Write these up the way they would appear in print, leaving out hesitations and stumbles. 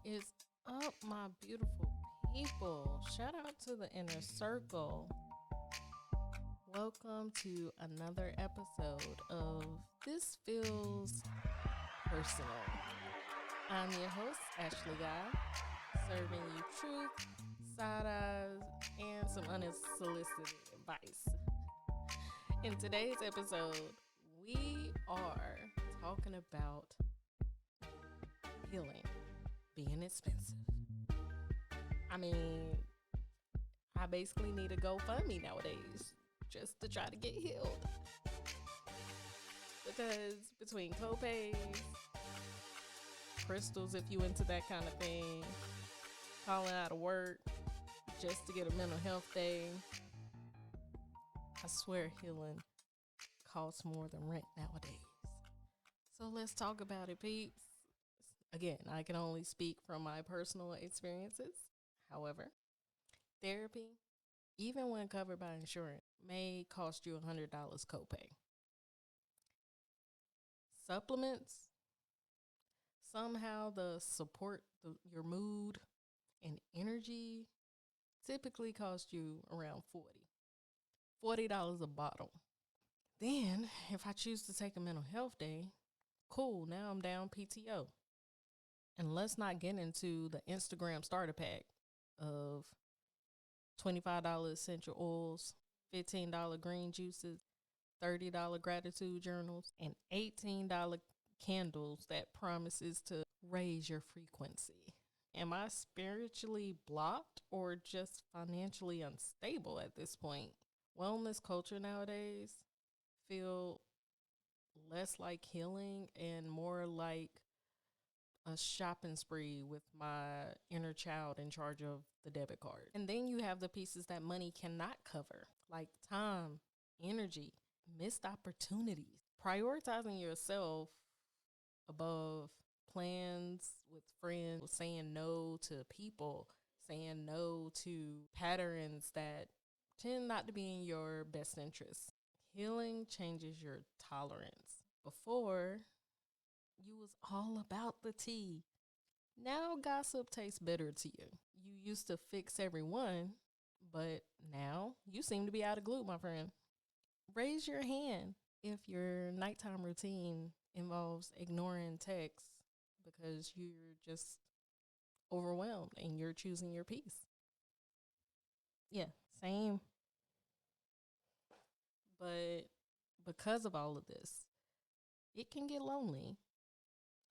Is up, my beautiful people? Shout out to the inner circle. Welcome to another episode of This Feels Personal. I'm your host, Ashley Guy, serving you truth, side eyes, and some unsolicited advice. In today's episode, we are talking about healing being expensive. I mean, I basically need a GoFundMe nowadays just to try to get healed. Because between copays, crystals if you into that kind of thing, calling out of work just to get a mental health day, I swear healing costs more than rent nowadays. So let's talk about it, peeps. Again, I can only speak from my personal experiences. However, therapy, even when covered by insurance, may cost you $100 copay. Supplements, somehow the support your mood and energy typically cost you around $40 a bottle. Then, if I choose to take a mental health day, cool, now I'm down PTO. And let's not get into the Instagram starter pack of $25 essential oils, $15 green juices, $30 gratitude journals, and $18 candles that promises to raise your frequency. Am I spiritually blocked or just financially unstable at this point? Wellness culture nowadays feel less like healing and more like a shopping spree with my inner child in charge of the debit card. And then you have the pieces that money cannot cover, like time, energy, missed opportunities. Prioritizing yourself above plans with friends, saying no to people, saying no to patterns that tend not to be in your best interest. Healing changes your tolerance. Before, you was all about the tea. Now gossip tastes bitter to you. You used to fix everyone, but now you seem to be out of glue, my friend. Raise your hand if your nighttime routine involves ignoring texts because you're just overwhelmed and you're choosing your peace. Yeah, same. But because of all of this, it can get lonely.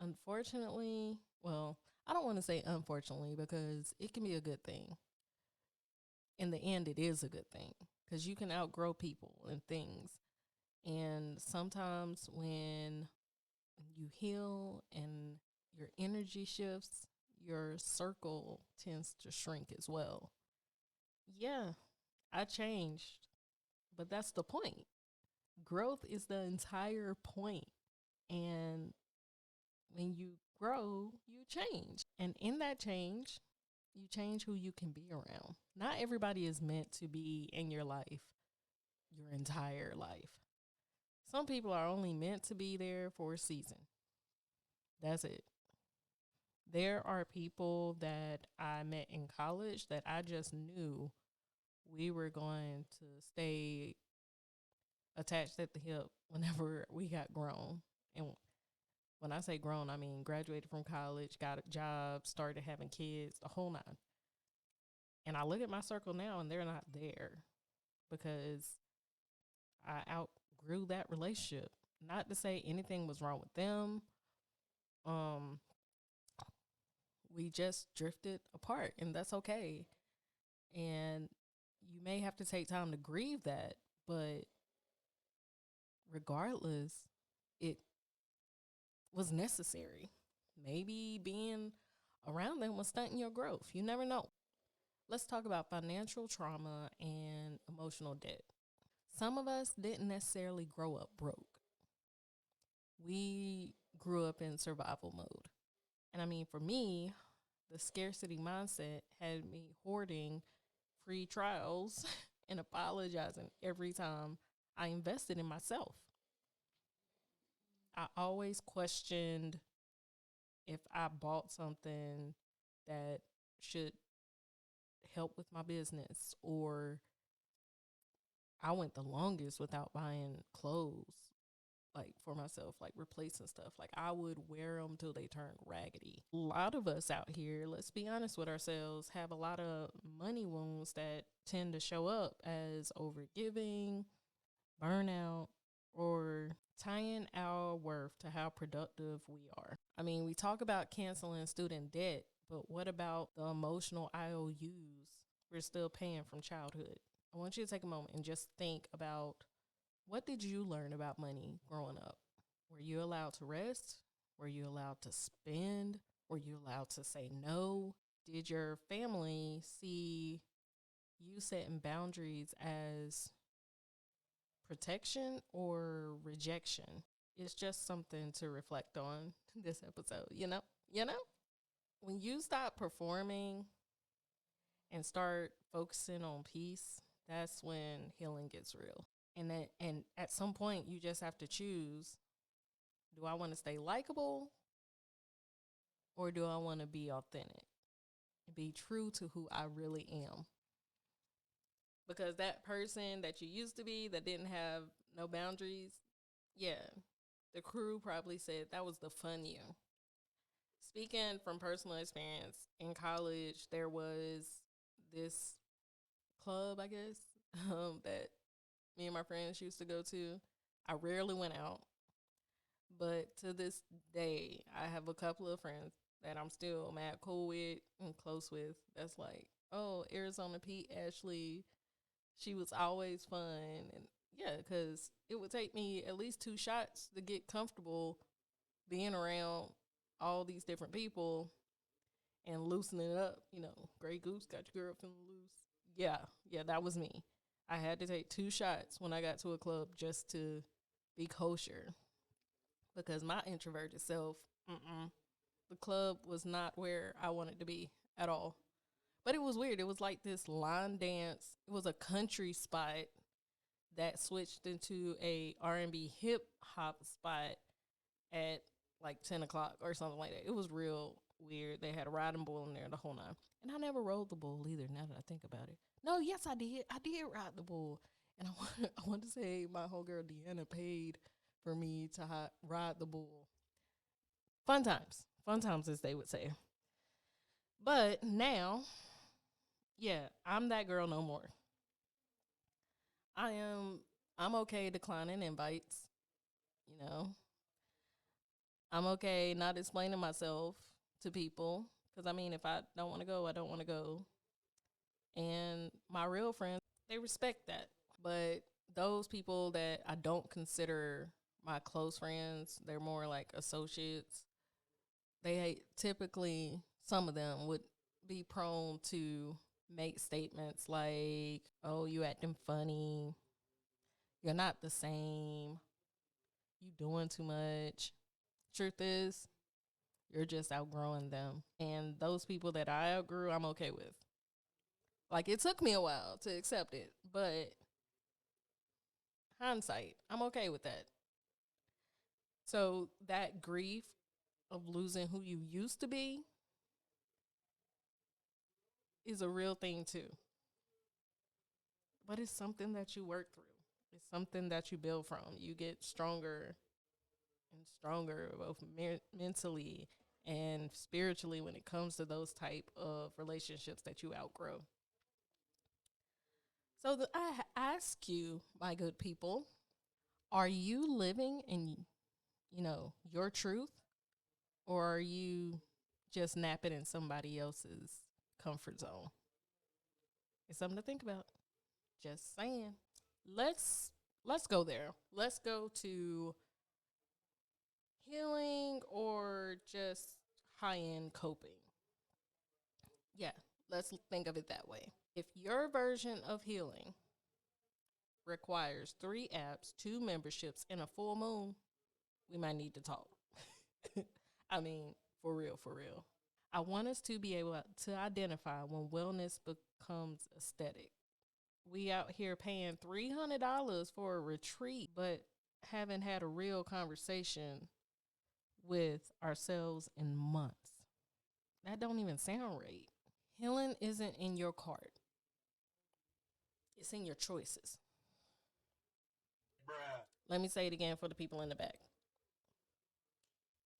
Unfortunately, well, I don't want to say unfortunately because it can be a good thing. In the end, it is a good thing because you can outgrow people and things. And sometimes when you heal and your energy shifts, your circle tends to shrink as well. Yeah, I changed, but that's the point. Growth is the entire point. And when you grow, you change. And in that change, you change who you can be around. Not everybody is meant to be in your life your entire life. Some people are only meant to be there for a season. That's it. There are people that I met in college that I just knew we were going to stay attached at the hip whenever we got grown. And when I say grown, I mean graduated from college, got a job, started having kids, the whole nine. And I look at my circle now and they're not there because I outgrew that relationship. Not to say anything was wrong with them. We just drifted apart and that's okay. And you may have to take time to grieve that, but regardless, it was necessary. Maybe being around them was stunting your growth. You never know. Let's talk about financial trauma and emotional debt. Some of us didn't necessarily grow up broke. We grew up in survival mode. And I mean, for me, the scarcity mindset had me hoarding free trials and apologizing every time I invested in myself. I always questioned if I bought something that should help with my business, or I went the longest without buying clothes like for myself, like replacing stuff. Like I would wear them till they turned raggedy. A lot of us out here, let's be honest with ourselves, have a lot of money wounds that tend to show up as overgiving, burnout, or tying our worth to how productive we are. I mean, we talk about canceling student debt, but what about the emotional IOUs we're still paying from childhood? I want you to take a moment and just think about, what did you learn about money growing up? Were you allowed to rest? Were you allowed to spend? Were you allowed to say no? Did your family see you setting boundaries as protection or rejection? It's just something to reflect on this episode, you know? When you stop performing and start focusing on peace, that's when healing gets real. And at some point you just have to choose, do I want to stay likable or do I want to be authentic? Be true to who I really am. Because that person that you used to be that didn't have no boundaries, yeah, the crew probably said that was the fun you. Speaking from personal experience, in college, there was this club, I guess, that me and my friends used to go to. I rarely went out, but to this day, I have a couple of friends that I'm still mad cool with and close with. That's like, oh, Arizona Pete, Ashley, she was always fun. And yeah, because it would take me at least 2 shots to get comfortable being around all these different people and loosening it up. You know, Grey Goose got your girl feeling loose. Yeah, that was me. I had to take 2 shots when I got to a club just to be kosher, because my introverted self, the club was not where I wanted to be at all. But it was weird. It was like this line dance. It was a country spot that switched into a R&B hip hop spot at like 10 o'clock or something like that. It was real weird. They had a riding bull in there the whole night. And I never rode the bull either, now that I think about it. No, yes, I did. I did ride the bull. And I want to say my whole girl Deanna paid for me to ride the bull. Fun times. Fun times, as they would say. But now, yeah, I'm that girl no more. I'm okay declining invites, you know. I'm okay not explaining myself to people, because I mean, if I don't want to go, I don't want to go. And my real friends, they respect that. But those people that I don't consider my close friends, they're more like associates. They typically, some of them would be prone to make statements like, oh, you acting funny, you're not the same, you doing too much. Truth is, you're just outgrowing them. And those people that I outgrew, I'm okay with. Like, it took me a while to accept it, but hindsight, I'm okay with that. So that grief of losing who you used to be is a real thing too. But it's something that you work through. It's something that you build from. You get stronger and stronger, both mentally and spiritually, when it comes to those type of relationships that you outgrow. So I ask you, my good people, are you living in, your truth, or are you just napping in somebody else's comfort zone? It's something to think about. Just saying. Let's go there. Let's go to healing or just high-end coping. Yeah, let's think of it that way. If your version of healing requires 3 apps, 2 memberships, and a full moon, we might need to talk. I mean, for real, for real. I want us to be able to identify when wellness becomes aesthetic. We out here paying $300 for a retreat, but haven't had a real conversation with ourselves in months. That don't even sound right. Healing isn't in your cart. It's in your choices. Bruh. Let me say it again for the people in the back.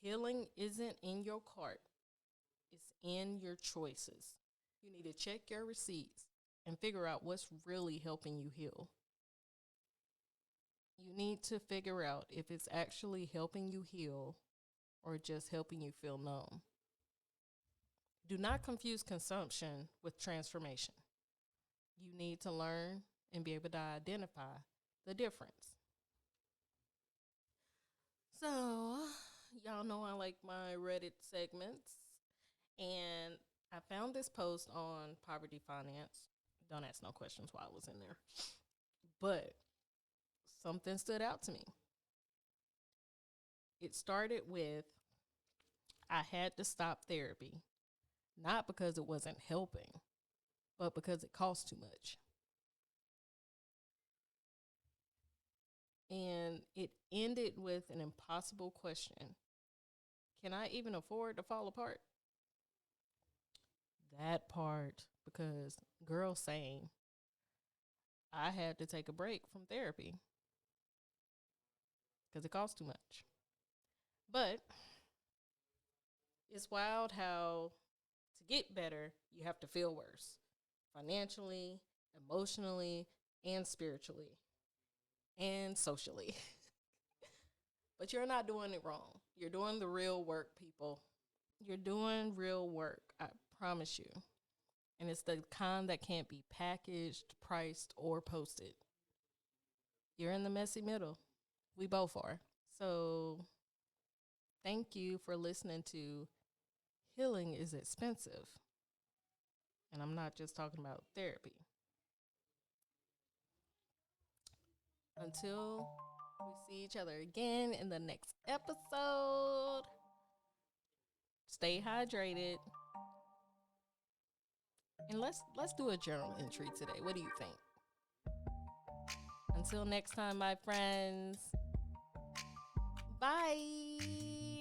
Healing isn't in your cart. It's in your choices. You need to check your receipts and figure out what's really helping you heal. You need to figure out if it's actually helping you heal or just helping you feel numb. Do not confuse consumption with transformation. You need to learn and be able to identify the difference. So, y'all know I like my Reddit segments. And I found this post on Poverty Finance. Don't ask no questions while I was in there. But something stood out to me. It started with, I had to stop therapy, not because it wasn't helping, but because it cost too much. And it ended with an impossible question. Can I even afford to fall apart? That part, because girl saying, I had to take a break from therapy because it costs too much. But it's wild how to get better, you have to feel worse. Financially, emotionally, and spiritually, and socially. But you're not doing it wrong. You're doing the real work, people. You're doing real work, I promise you. And it's the kind that can't be packaged, priced, or posted. You're in the messy middle. We both are. So thank you for listening to Healing is Expensive. And I'm not just talking about therapy. Until we see each other again in the next episode, stay hydrated. And let's do a journal entry today. What do you think? Until next time, my friends. Bye.